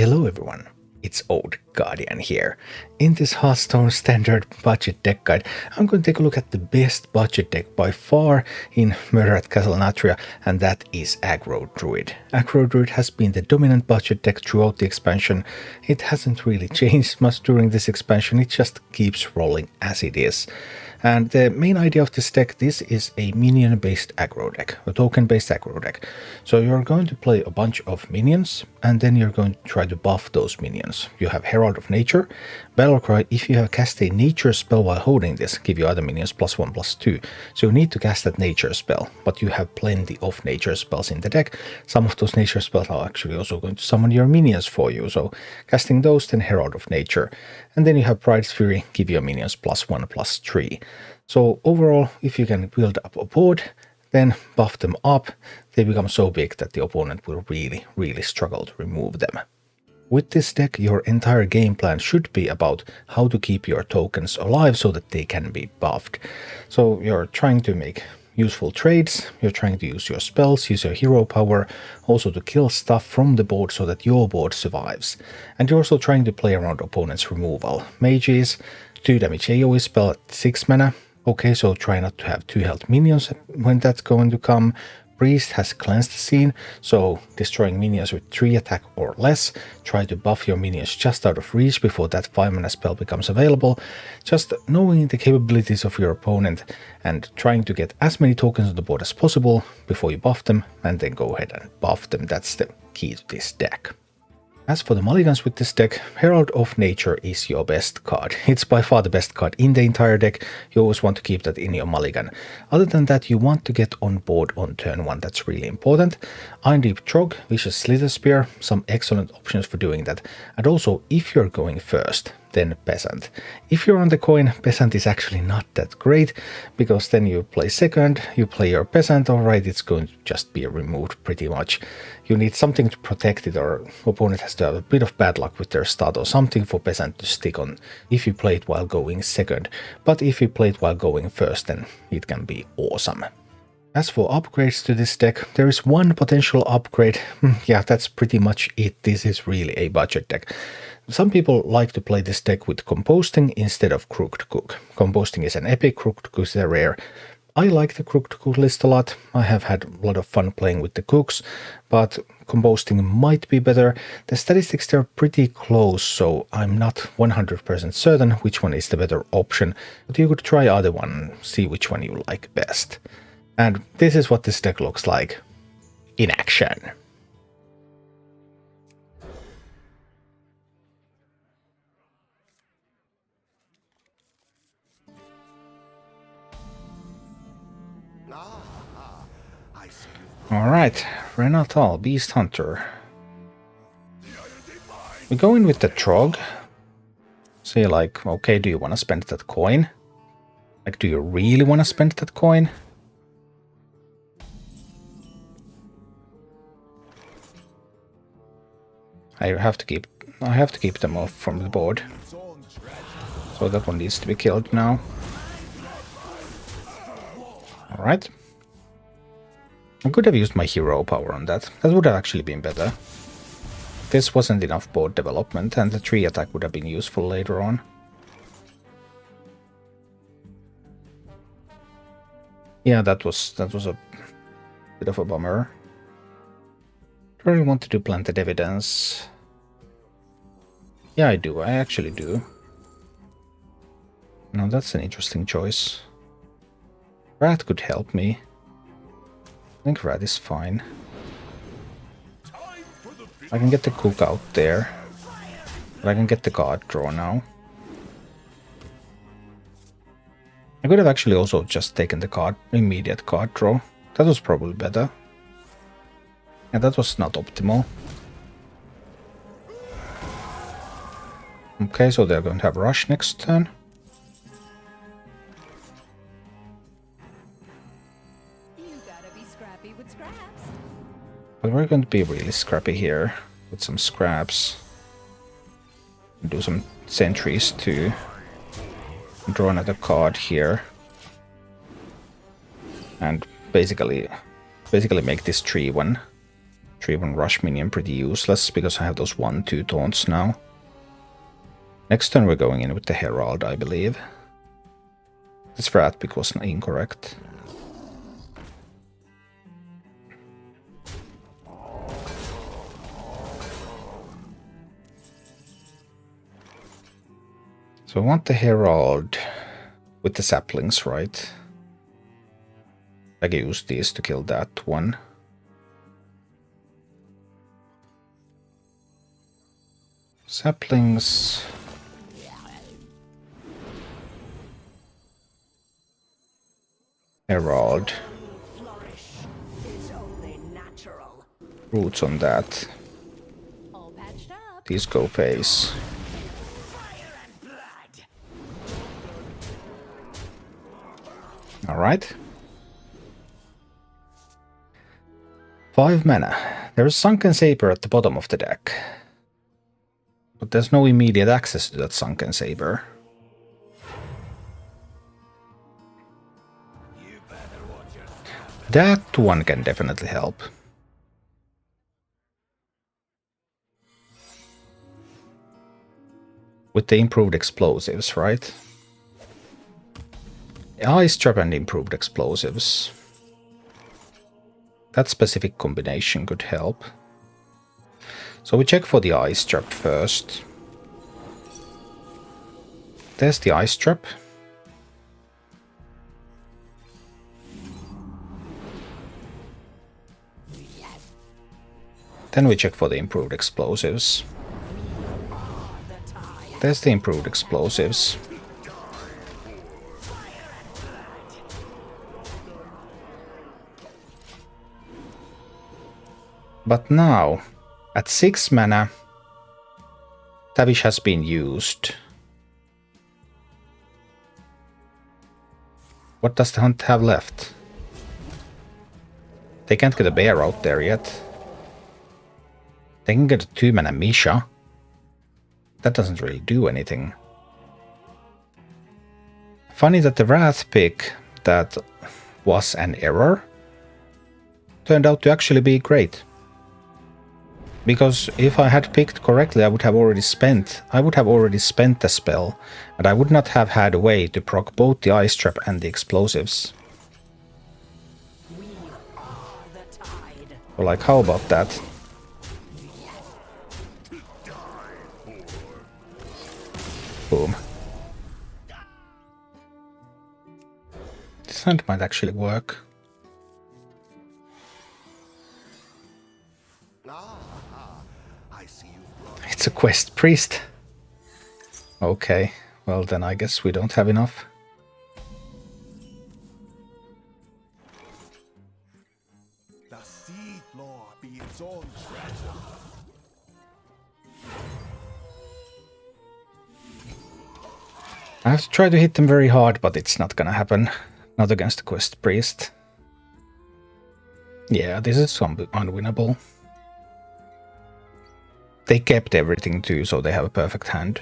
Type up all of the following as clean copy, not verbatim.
Hello everyone, it's Old Guardian here. In this Hearthstone Standard budget deck guide, I'm going to take a look at the best budget deck by far in Murder at Castle Nathria, and that is Aggro Druid. Aggro Druid has been the dominant budget deck throughout the expansion. It hasn't really changed much during this expansion, it just keeps rolling as it is. And the main idea of this deck, this is a minion-based aggro deck, a token-based aggro deck. So you're going to play a bunch of minions, and then you're going to try to buff those minions. You have Herald of Nature, Battlecry. If you have cast a nature spell while holding this, give you other minions +1/+2. So you need to cast that nature spell, but you have plenty of nature spells in the deck. Some of those nature spells are actually also going to summon your minions for you. So casting those, then Herald of Nature. And then you have Pride's Fury, give your minions +1/+3. So overall, if you can build up a board, then buff them up, they become so big that the opponent will really struggle to remove them. With this deck, your entire game plan should be about how to keep your tokens alive so that they can be buffed. So you're trying to make useful trades, you're trying to use your spells, use your hero power, also to kill stuff from the board so that your board survives. And you're also trying to play around opponent's removal. Mages, 2 damage AoE spell at 6 mana. Okay, so try not to have 2 health minions when that's going to come. Priest has cleansed the scene, so destroying minions with 3 attack or less. Try to buff your minions just out of reach before that 5 mana spell becomes available. Just knowing the capabilities of your opponent and trying to get as many tokens on the board as possible before you buff them, and then go ahead and buff them. That's the key to this deck. As for the mulligans with this deck, Herald of Nature is your best card. It's by far the best card in the entire deck. You always want to keep that in your mulligan. Other than that, you want to get on board on turn 1. That's really important. Iron Deep Trog, Vicious Slither Spear, some excellent options for doing that. And also, if you're going first, then Peasant. If you're on the coin, Peasant is actually not that great, because then you play second, you play your Peasant, alright, it's going to just be removed pretty much. You need something to protect it, or opponent has to have a bit of bad luck with their start or something for Peasant to stick on if you play it while going second. But if you play it while going first, then it can be awesome. As for upgrades to this deck, there is one potential upgrade. Yeah, that's pretty much it. This is really a budget deck. Some people like to play this deck with Composting instead of Crooked Cook. Composting is an epic, Crooked Cook is a rare. I like the Crooked Cook list a lot. I have had a lot of fun playing with the cooks, but Composting might be better. The statistics, they're pretty close, so I'm not 100% certain which one is the better option, but you could try either one and see which one you like best. And this is what this deck looks like in action. Alright, Renatal, Beast Hunter. We go in with the Trog. Say like, okay, do you want to spend that coin? Like, do you really want to spend that coin? I have to keep them off from the board. So that one needs to be killed now. Alright. I could have used my hero power on that. That would have actually been better. This wasn't enough board development, and the 3 attack would have been useful later on. Yeah, that was a bit of a bummer. Do I really want to do Planted Evidence? Yeah, I do. I actually do. No, that's an interesting choice. Rat could help me. I think Rat is fine. I can get the cook out there. But I can get the card draw now. I could have actually also just taken the immediate card draw. That was probably better. And that was not optimal. Okay, so they're going to have Rush next turn. But we're going to be really scrappy here with some scraps. Do some sentries too. Draw another card here. And basically make this tree one 3/1 rush minion pretty useless because I have those 1/2 taunts now. Next turn we're going in with the Herald, I believe. This rat pick was incorrect. So I want the Herald with the saplings, right? I can use these to kill that one. Saplings. Herald. Roots on that. These go face. Alright. 5 mana. There's Sunken Saber at the bottom of the deck. But there's no immediate access to that Sunken Saber. That one can definitely help. With the improved explosives, right? Ice Trap and improved explosives. That specific combination could help. So we check for the Ice Trap first. There's the Ice Trap. Then we check for the improved explosives. There's the improved explosives. But now, at 6 mana, Savjz has been used. What does the hunt have left? They can't get a bear out there yet. They can get a 2 mana Misha. That doesn't really do anything. Funny that the Wrath pick that was an error turned out to actually be great. Because if I had picked correctly, I would have already spent the spell, and I would not have had a way to proc both the Ice Trap and the explosives. So like, how about that? Boom. This hand might actually work. It's a quest priest. Okay, well then I guess we don't have enough. The Seed Lord be its own treasure. I have to try to hit them very hard, but it's not gonna happen. Not against the quest priest. Yeah, this is unwinnable. They kept everything too, so they have a perfect hand.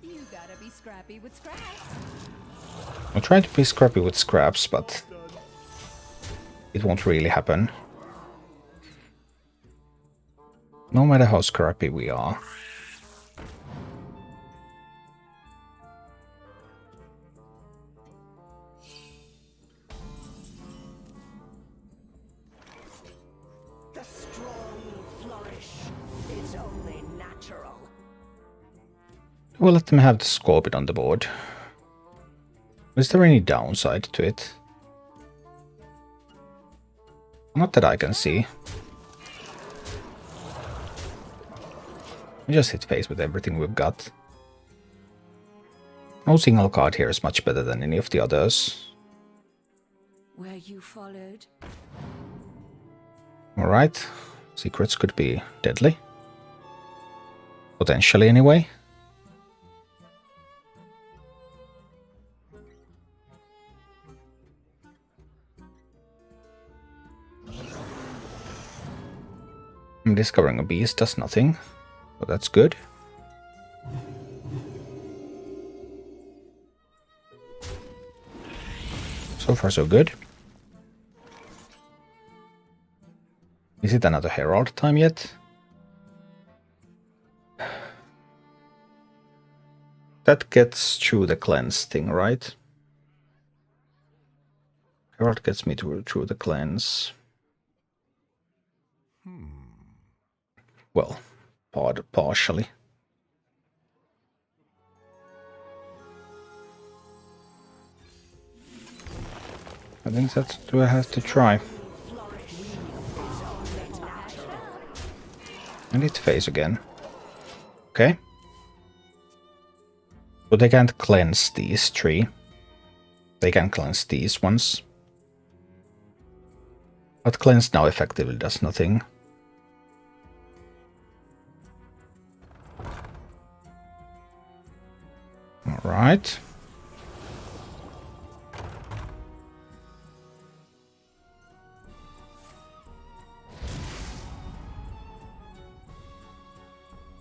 You gotta be scrappy with scraps. I'm trying to be scrappy with scraps, but it won't really happen. No matter how scrappy we are. The strong flourish. It's only natural. We'll let them have the Scorpion on the board. Is there any downside to it? Not that I can see. We just hit face with everything we've got. No single card here is much better than any of the others. Where you followed. Alright. Secrets could be deadly. Potentially, anyway. Discovering a beast does nothing, but that's good. So far so good. Is it another Herald time yet? That gets through the cleanse thing, right? Herald gets me through the cleanse. Well, partially. I think that's what I have to try. And it phase again. Okay. But they can't cleanse these three. They can cleanse these ones. But cleanse now effectively does nothing. Alright.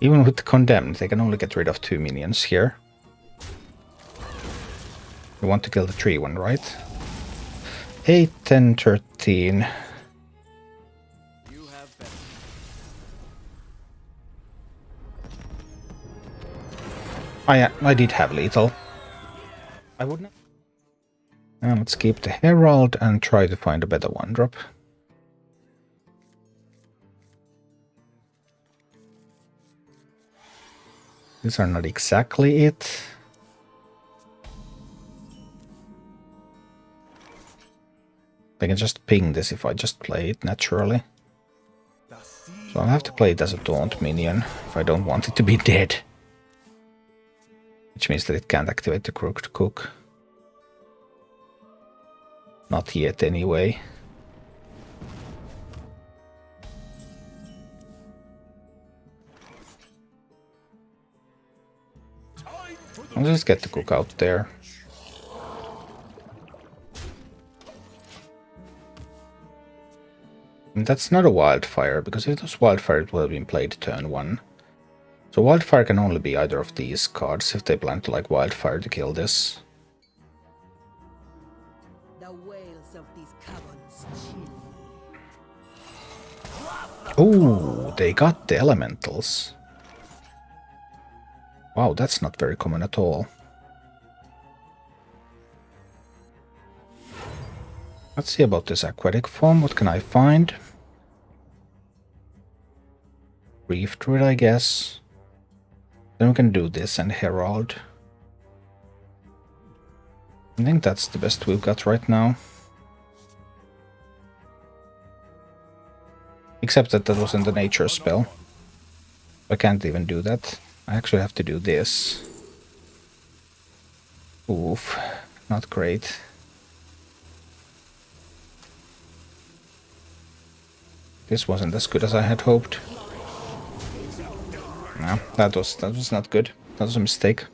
Even with Condemned, they can only get rid of 2 minions here. You want to kill the 3 one, right? 8, 10, 13. I did have lethal. I wouldn't. And let's keep the Herald and try to find a better 1-drop. These are not exactly it. I can just ping this if I just play it naturally. So I'll have to play it as a taunt minion if I don't want it to be dead. Which means that it can't activate the Crooked Cook. Not yet anyway. I'll just get the cook out there. And that's not a wildfire, because if it was wildfire it would have been played turn 1. So wildfire can only be either of these cards if they plan to like wildfire to kill this. The wails of these caverns chill. Oh, they got the elementals. Wow, that's not very common at all. Let's see about this aquatic form. What can I find? Reef Druid, I guess. Then we can do this and Herald. I think that's the best we've got right now. Except that that wasn't a nature spell. I can't even do that. I actually have to do this. Oof, not great. This wasn't as good as I had hoped. No, that was not good. That was a mistake.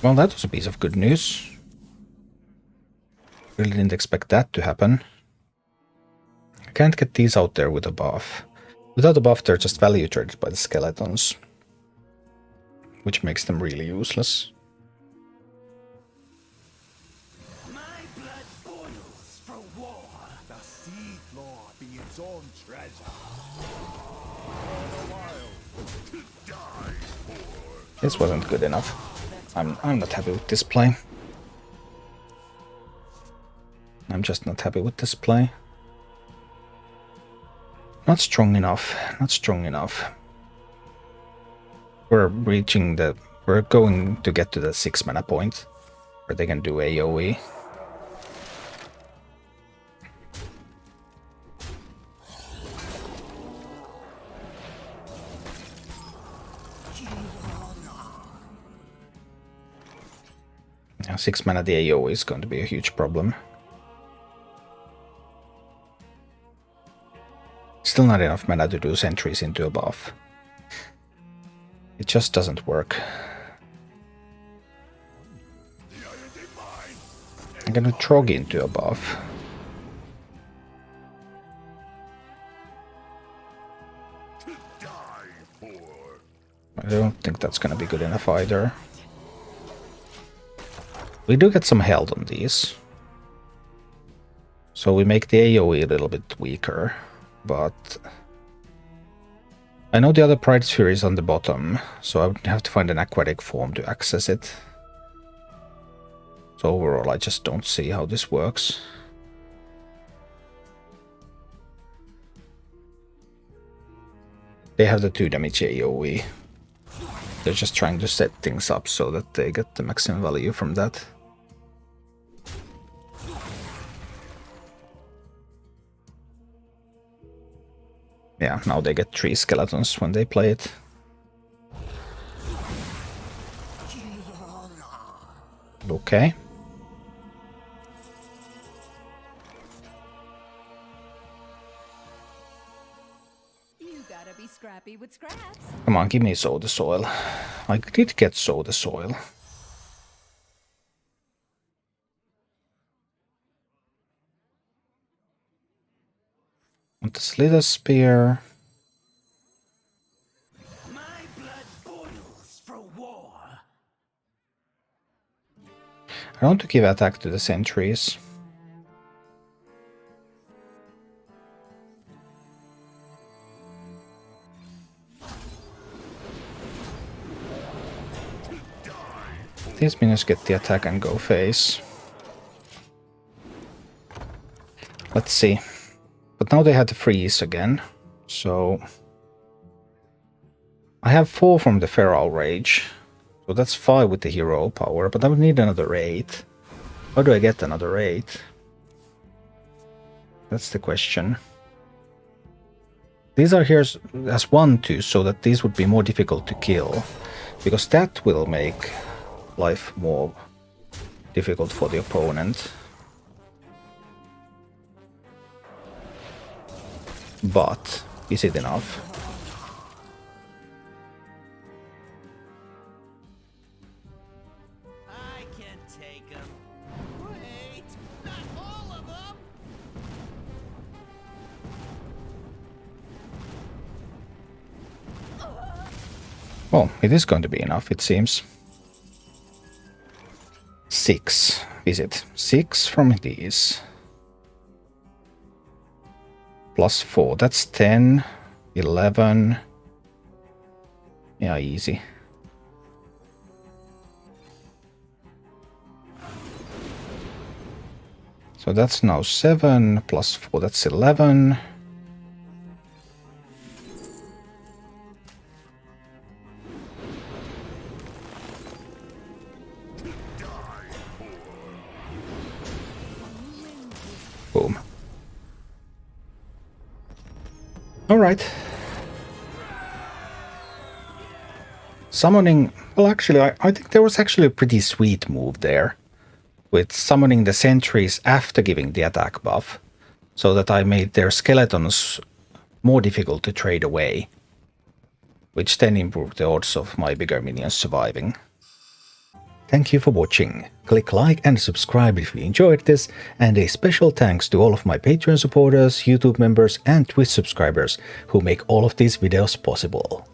Well, that was a piece of good news. Really didn't expect that to happen. I can't get these out there with a buff. Without a buff, they're just value traded by the skeletons, which makes them really useless. My blood boils for war. The sea floor be its own treasure. This wasn't good enough. I'm not happy with this play. I'm just not happy with this play. Not strong enough. Not strong enough. We're going to get to the 6 mana point where they can do AoE. Now 6 mana the AoE is going to be a huge problem. Still not enough mana to do sentries into a buff. It just doesn't work. I'm gonna Trog into a buff. I don't think that's gonna be good enough either. We do get some health on these. So we make the AoE a little bit weaker, but I know the other Pride Sphere is on the bottom, so I would have to find an aquatic form to access it. So overall, I just don't see how this works. They have the 2 damage AoE. They're just trying to set things up so that they get the maximum value from that. Yeah, now they get 3 skeletons when they play it. Okay. You gotta be scrappy with scraps. Come on, give me Sow the Soil. I did get Sow the Soil. Want the Slither Spear. My blood boils for war. I want to give attack to the sentries. These minions get the attack and go face. Let's see. But now they had to freeze again, so I have 4 from the Feral Rage, so that's 5 with the hero power, but I would need another 8. How do I get another 8? That's the question. These are here as 1-2, so that these would be more difficult to kill, because that will make life more difficult for the opponent. But is it enough? I can take them. Wait, not all of them. Well, it is going to be enough, it seems. 6, is it? 6 from these. Plus 4, that's 10, 11. Yeah, easy. So that's now 7, plus 4, that's 11. Boom. Alright. Summoning... Well, actually, I think there was actually a pretty sweet move there. With summoning the sentries after giving the attack buff. So that I made their skeletons more difficult to trade away. Which then improved the odds of my bigger minions surviving. Thank you for watching. Click like and subscribe if you enjoyed this, and a special thanks to all of my Patreon supporters, YouTube members and Twitch subscribers who make all of these videos possible.